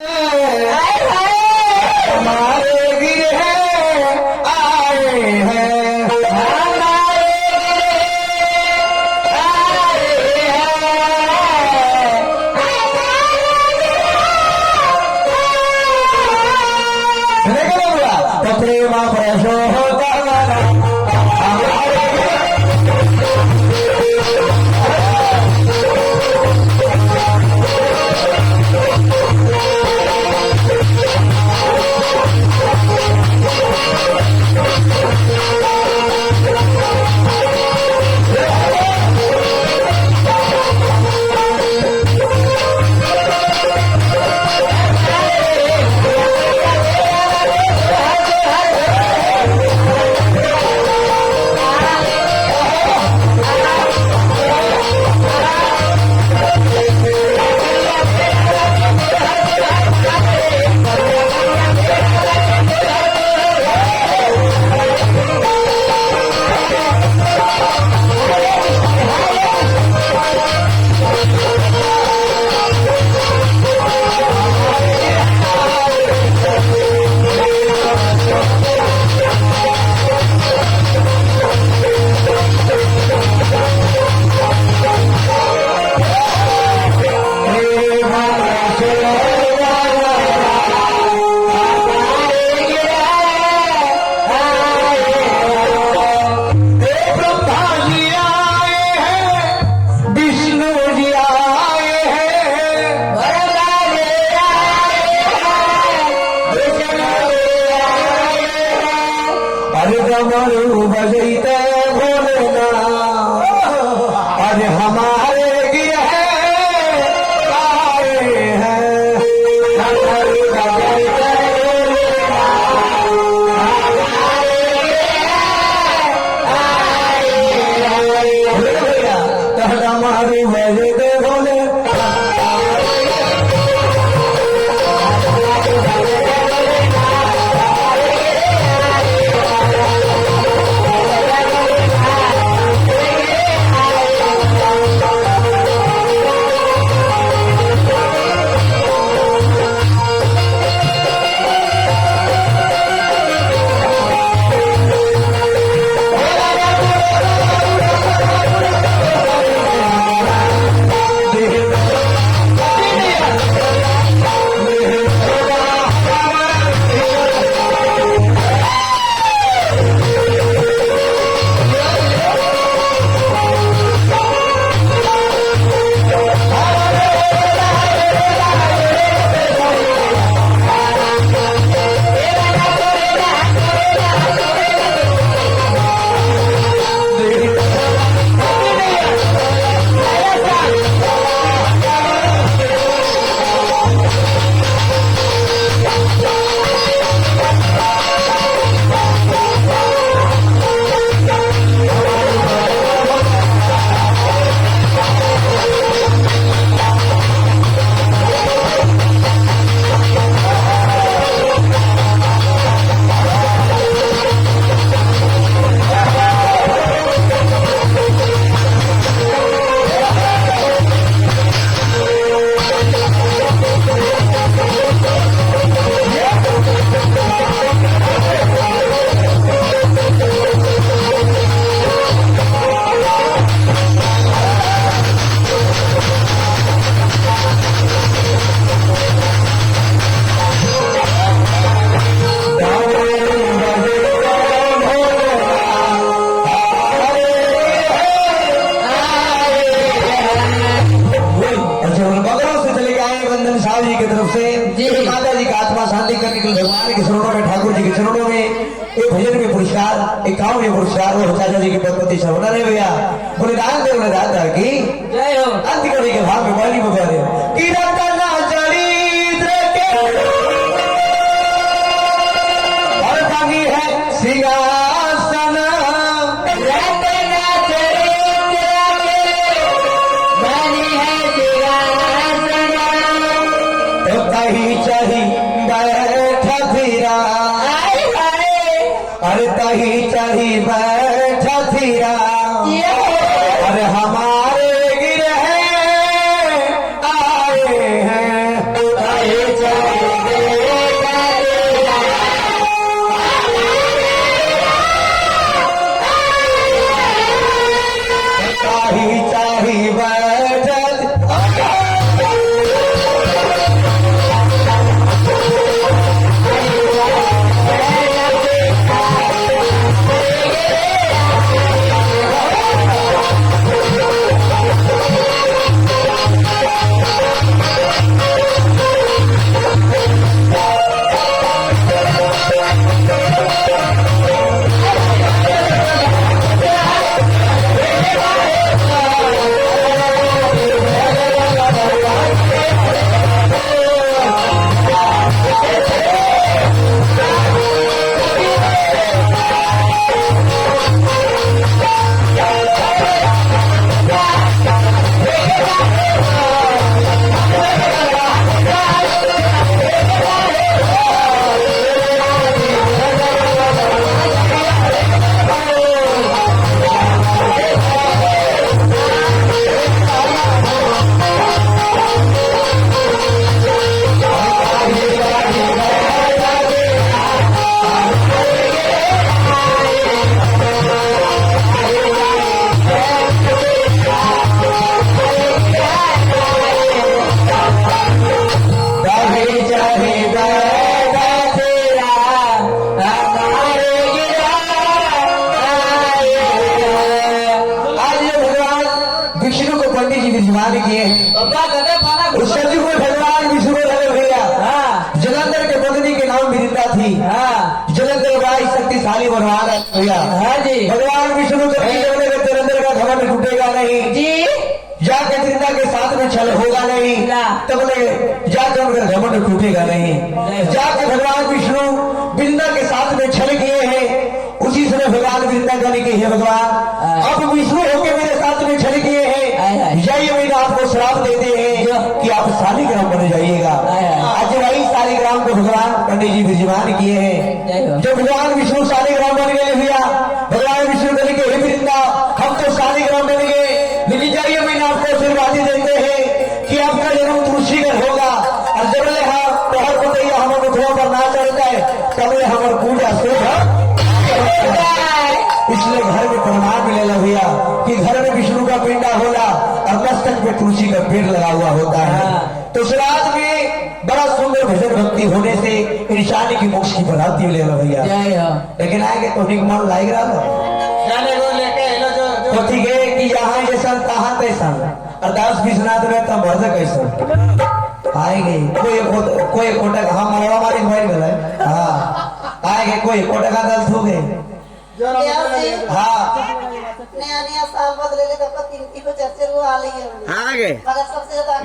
हमारे गिरह आए हैं, हमारे गिरह आए हैं। तो प्रेम प्रशो होता डमरू बजैते भोलेना, अरे हमारे गिरह आए हैं, डमरू बजैते भोलेना, हमारे गिरह आए हैं। तो डमरू बजैते भोले माता जी का आत्मा शांति करने के लिए भगवान के चरणों में, ठाकुर जी के चरणों में एक भजन में पुरस्कार, एक काम में पुरस्कार और चाचा जी के पदपति सवना रहे भैया बोले दान दे बोले दाता की जय हो। अंत करने के भाव में बाली बजा रहे कि रतना चरित्र के और बाकी है सिंहासन, रतना चरित्र के बानी है सिंहासन, तो कहीं चाही बैठा फिरा, अरे तही चढ़ी बैठा फिरा, अरे हमारे गिरह आए हैं, तही चढ़ी साली बनवाना है भैया। हाँ जी। भगवान विष्णु जब तेरे अंदर का घमंड टूटेगा नहीं जी। जाके वृंदा के साथ में छल होगा नहीं ना। तब जाके उनका घमंड टूटेगा नहीं। जाके भगवान विष्णु वृंदा के साथ में छल किए हैं उसी समय भगवान वृंदा कहने के हे भगवान अब विष्णु होके मेरे साथ में छल किए हैं जाइए मैंने आपको श्राप देते हैं कि आप शालिग्राम बन जाइएगा। आज वही शालिग्राम को भगवान पंडित जी विराजमान किए हैं। जब भगवान विष्णु शालिग्राम बन गए भैया भगवान विष्णु कहने के हे वृंदा हम तो शालिग्राम बन गए लेकिन जाइए मैंने आपको आशीर्वादी देते हैं कि आपका जन्म तुलसी घर होगा और जब तोहर को तो हमारे उठवा पर ना चलता है तब हमारे पूजा शुभ इसलिए घर में प्रमाण मिलेगा भैया कि घर में विष्णु का पिंडा होला और मस्तक में तुलसी का पेड़ लगा हुआ होता है। तो उस रात में बड़ा सुंदर भजन भक्ति होने से इंसान की मोक्ष की प्राप्ति मिलेगा भैया। लेकिन आगे तो ठीक मन लाग रहा तो ठीक है कि यहाँ जैसा तहाँ तैसा अरदास विश्वनाथ में तब मर्द कैसा आएंगे कोई कोटक हाँ मरवा मारी मोबाइल में हाँ आएंगे कोई कोटक का दल थोगे हाँ नया नया साल बदलेगा तब तक इनको चर्चे वो आ रही है आगे मगर सबसे ज्यादा